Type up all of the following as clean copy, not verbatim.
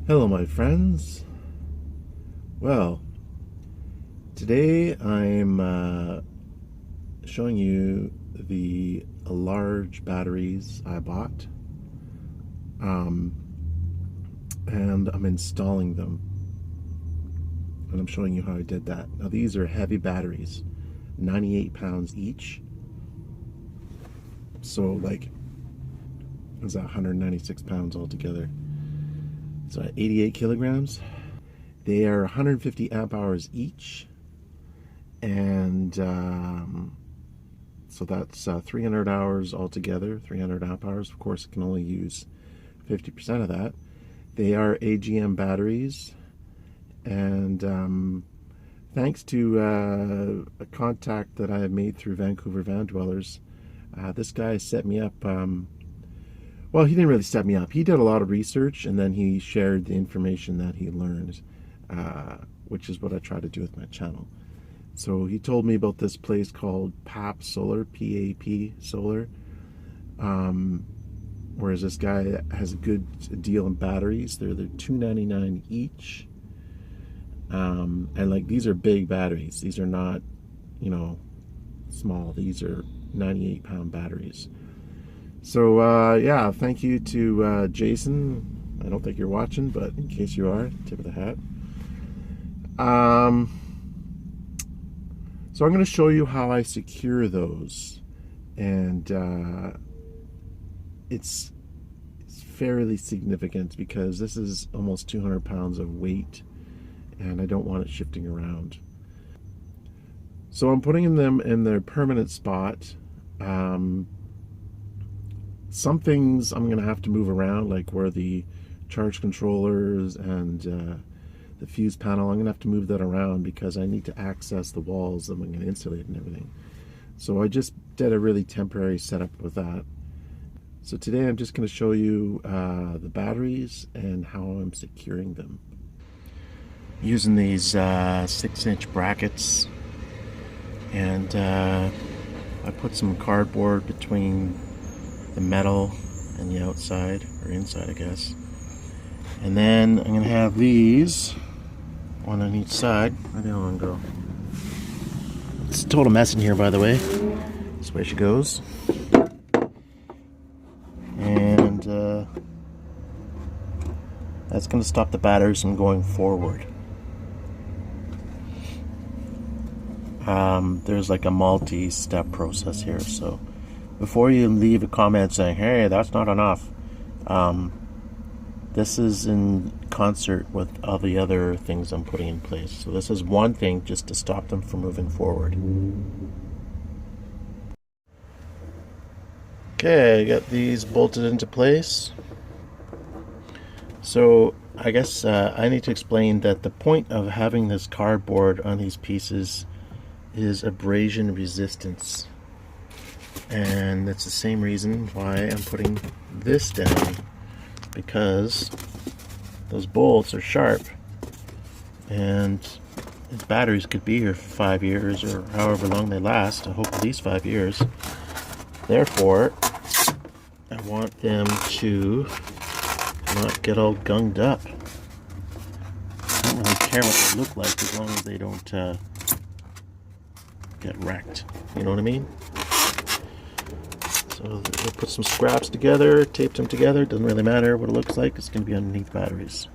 Hello, my friends. Well, today I'm showing you the large batteries I bought, and I'm installing them, and I'm showing you how I did that. Now, these are heavy batteries, 98 pounds each, so like, is that 196 pounds altogether? So 88 kilograms. They are 150 amp hours each, and so that's 300 hours altogether, 300 amp hours. Of course, it can only use 50% of that. They are AGM batteries, and thanks to a contact that I have made through Vancouver Van Dwellers, this guy set me up. Well, he didn't really set me up. He did a lot of research, and then he shared the information that he learned, which is what I try to do with my channel. So he told me about this place called PAP Solar, P-A-P Solar, whereas this guy has a good deal in batteries. They're $2.99 each, and like, these are big batteries. These are not, small. These are 98-pound batteries. So yeah, thank you to Jason. I don't think you're watching, but in case you are, tip of the hat. So I'm going to show you how I secure those, and it's fairly significant because this is almost 200 pounds of weight, and I don't want it shifting around. So I'm putting them in their permanent spot. Some things I'm going to have to move around, like where the charge controllers and the fuse panel, I'm going to have to move that around because I need to access the walls that I'm going to insulate and everything. So I just did a really temporary setup with that. So today I'm just going to show you the batteries and how I'm securing them. Using these 6-inch brackets, and I put some cardboard between the metal and the outside, or inside, I guess. And then I'm going to have these, one on each side. Where'd the other one go? It's a total mess in here, by the way. That's where she goes. And that's going to stop the batteries from going forward. There's like a multi-step process here, so before you leave a comment saying, hey, that's not enough, this is in concert with all the other things I'm putting in place. So this is one thing just to stop them from moving forward. Okay, I got these bolted into place. So I guess I need to explain that the point of having this cardboard on these pieces is abrasion resistance. And that's the same reason why I'm putting this down, because those bolts are sharp, and these batteries could be here for 5 years or however long they last. I hope at least 5 years. Therefore, I want them to not get all gunged up. I don't really care what they look like as long as they don't get wrecked. You know what I mean? So we'll put some scraps together, tape them together. Doesn't really matter what it looks like. It's going to be underneath batteries.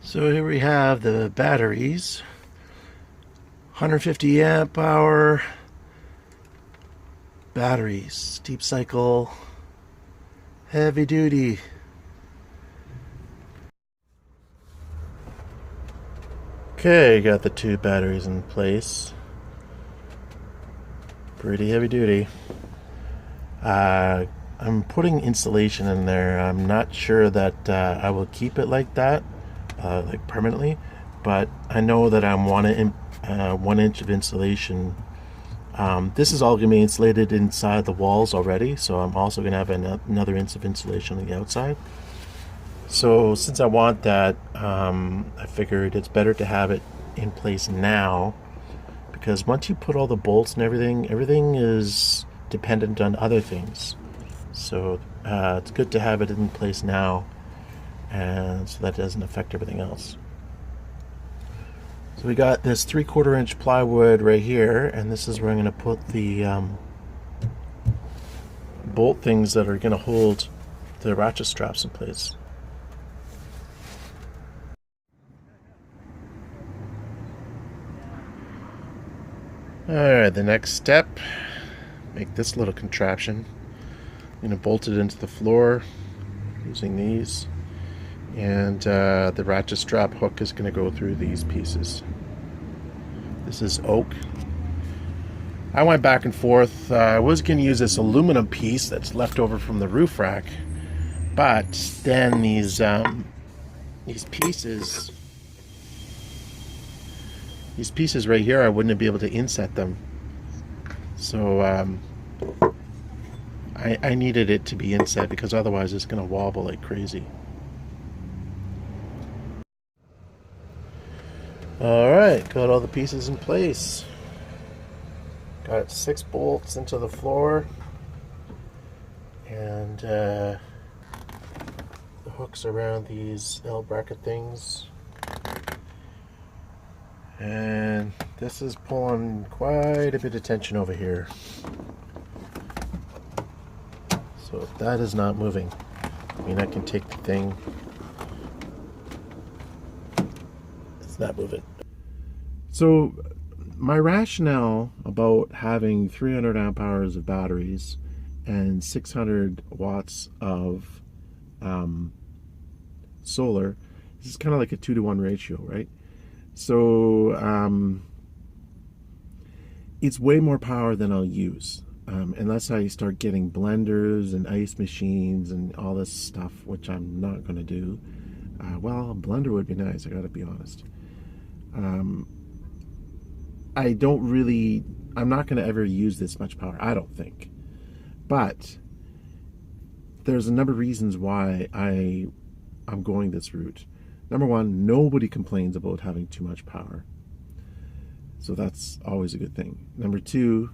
So here we have the batteries. 150 amp hour batteries, deep cycle, heavy duty. Okay, got the two batteries in place. Pretty heavy duty. I'm putting insulation in there. I'm not sure that I will keep it like that, like permanently, but I know that I want 1 inch of insulation. This is all going to be insulated inside the walls already, so I'm also going to have another inch of insulation on the outside. So since I want that, I figured it's better to have it in place now, because once you put all the bolts and everything is dependent on other things. So it's good to have it in place now, and so that doesn't affect everything else. So we got this 3/4 inch plywood right here, and this is where I'm going to put the bolt things that are going to hold the ratchet straps in place. Alright, the next step, make this little contraption. I'm going to bolt it into the floor using these, and the ratchet strap hook is going to go through these pieces. This is oak. I went back and forth. I was going to use this aluminum piece that's left over from the roof rack, but then these pieces right here, I wouldn't be able to inset them. So I needed it to be inset because otherwise it's going to wobble like crazy. Alright, got all the pieces in place. Got 6 bolts into the floor, and the hooks around these L bracket things. And this is pulling quite a bit of tension over here. So if that is not moving, I mean, I can take the thing. It's not moving. So my rationale about having 300 amp hours of batteries and 600 watts of solar, this is kind of like a 2-to-1 ratio, right? So it's way more power than I'll use, unless I start getting blenders and ice machines and all this stuff, which I'm not going to do. Well, a blender would be nice, I gotta be honest. I'm not going to ever use this much power, I don't think. But there's a number of reasons why I'm going this route. Number one, nobody complains about having too much power. So that's always a good thing. Number two,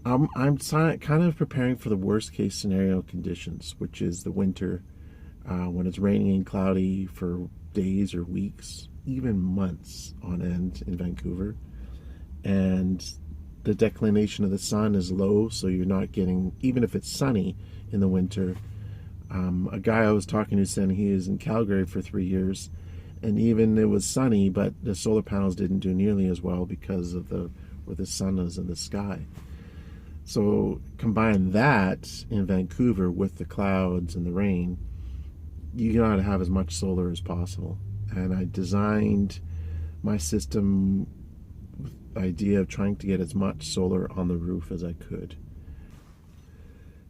I'm kind of preparing for the worst case scenario conditions, which is the winter, when it's raining and cloudy for days or weeks, even months on end in Vancouver. And the declination of the sun is low, so you're not getting, even if it's sunny in the winter. A guy I was talking to said he is in Calgary for 3 years, and even it was sunny, but the solar panels didn't do nearly as well because of where the sun is in the sky. So combine that in Vancouver with the clouds and the rain, you gotta have as much solar as possible. And I designed my system with the idea of trying to get as much solar on the roof as I could.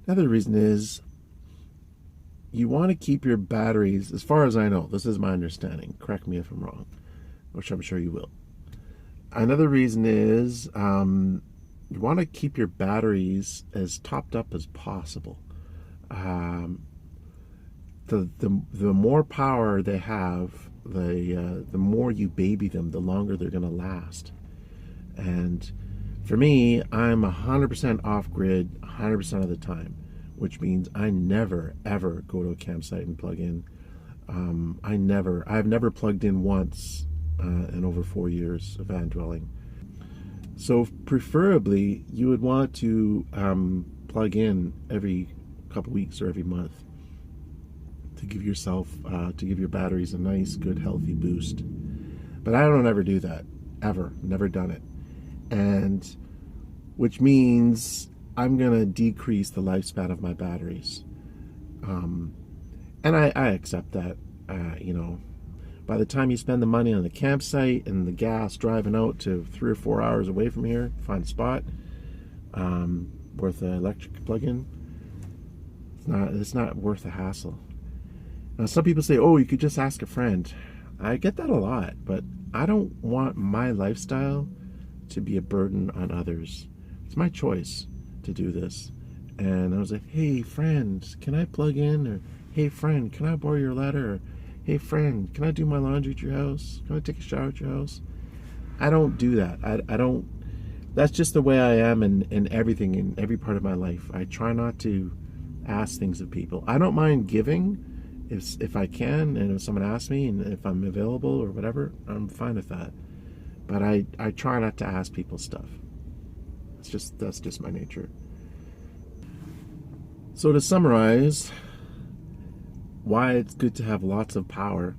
Another reason is you want to keep your batteries, as far as I know, this is my understanding, correct me if I'm wrong, which I'm sure you will. Another reason is you want to keep your batteries as topped up as possible. The more power they have, the more you baby them, the longer they're going to last. And for me, I'm 100% off-grid 100% of the time, which means I never ever go to a campsite and plug in. I've never plugged in once in over 4 years of van dwelling. So preferably you would want to plug in every couple weeks or every month to give yourself, to give your batteries a nice, good, healthy boost. But I don't ever do that, ever, never done it. And which means I'm gonna decrease the lifespan of my batteries. And I accept that, you know, by the time you spend the money on the campsite and the gas driving out to 3 or 4 hours away from here, find a spot, worth the electric plug-in, it's not worth the hassle. Now, some people say, oh, you could just ask a friend. I get that a lot, but I don't want my lifestyle to be a burden on others. It's my choice to do this. And I was like, hey, friend, can I plug in? Or, hey, friend, can I borrow your ladder? Or, hey, friend, can I do my laundry at your house? Can I take a shower at your house? I don't do that. I don't. That's just the way I am in everything, in every part of my life. I try not to ask things of people. I don't mind giving if I can, and if someone asks me, and if I'm available or whatever, I'm fine with that. But I try not to ask people stuff. That's just my nature. So to summarize, why it's good to have lots of power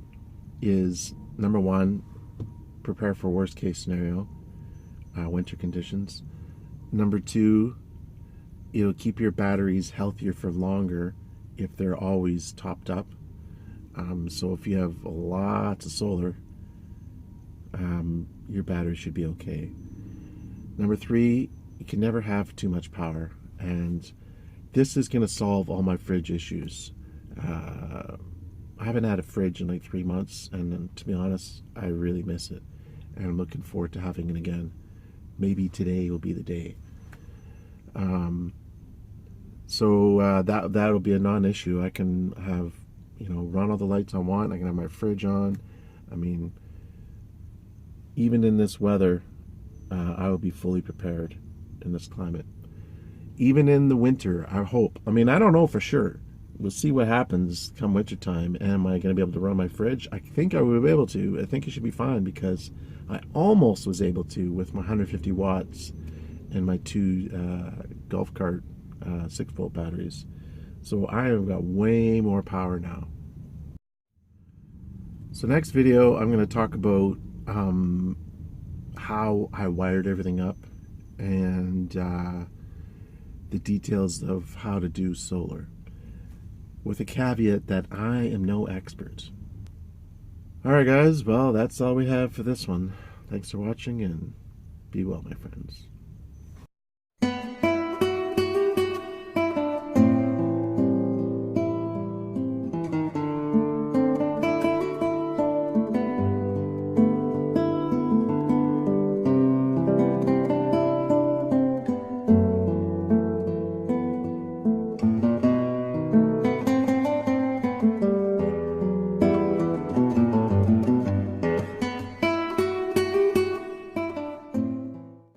is, number one, prepare for worst case scenario, winter conditions. Number two, it'll keep your batteries healthier for longer if they're always topped up. So if you have lots of solar, your battery should be okay. Number three, you can never have too much power, and this is going to solve all my fridge issues. I haven't had a fridge in like 3 months, and to be honest, I really miss it, and I'm looking forward to having it again. Maybe today will be the day. So that'll be a non-issue. I can have, run all the lights I want. I can have my fridge on. I mean, even in this weather, I will be fully prepared in this climate. Even in the winter, I hope. I mean, I don't know for sure. We'll see what happens come winter time. Am I going to be able to run my fridge? I think I will be able to. I think it should be fine, because I almost was able to with my 150 watts and my two golf cart 6-volt batteries. So I have got way more power now. So next video, I'm going to talk about how I wired everything up, and the details of how to do solar, with a caveat that I am no expert. Alright guys, well, that's all we have for this one. Thanks for watching, and be well, my friends.